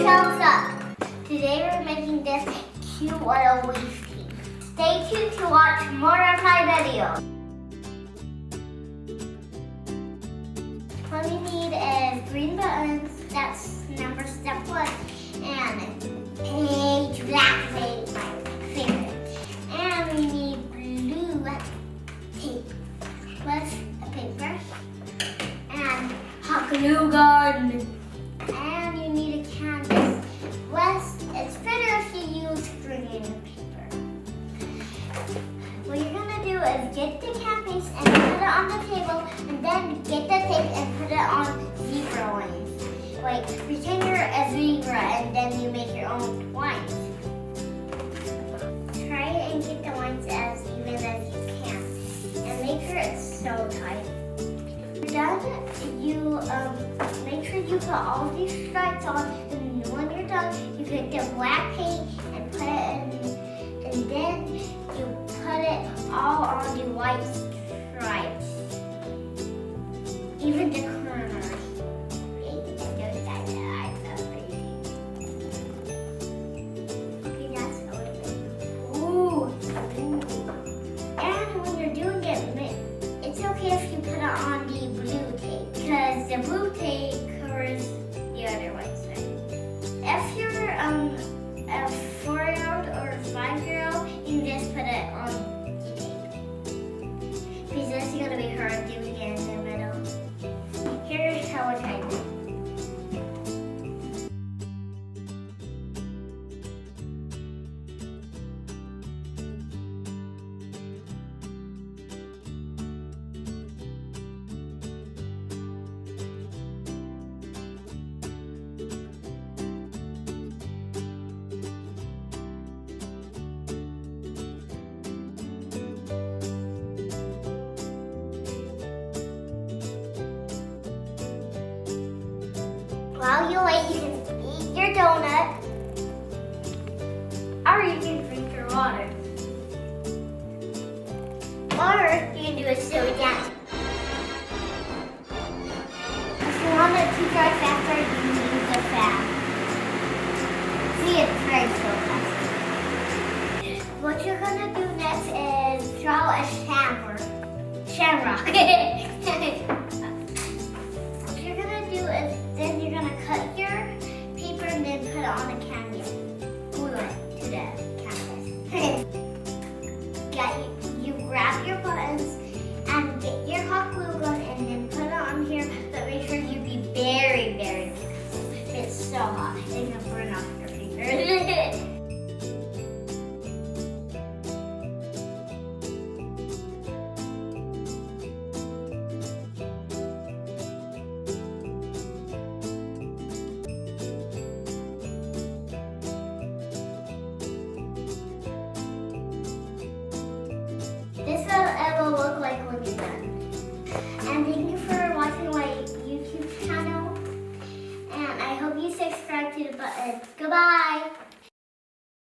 thumbs up. Today we're making this cute little leaf tea. Stay tuned to watch more of my videos. What we need is green buttons, that's number step 1, and page black tape, my favorite. And we need blue tape with a paper and hot glue gun. And you need a canvas. It's better if you use green paper. What you're gonna do is get the canvas and put it on the table, and then get the tape and put it on zebra lines. Like pretend you're a zebra, and then you make your own lines. Try and get the lines as even as you can, and make sure it's so tight. Done, you make sure you put all these stripes on, and when you're done, you get the black paint and put it in, and then you put it all on the white stripes, even the corners. Okay, that's a little bit. Ooh, and when you're doing it, it's okay if you put it on the blue tape, because the blue tape covers the other white side. If you're a 4-year-old or a 5-year-old, you can just put it on the tape, because this is going to be hard doing it in the middle. Here's how it's going to do. While you wait, you can eat your donut, or you can drink your water, or you can do a silly dance. If you want it to dry faster, you can use the fan. See, it's very slow fast. What you're gonna do next is draw a shamrock.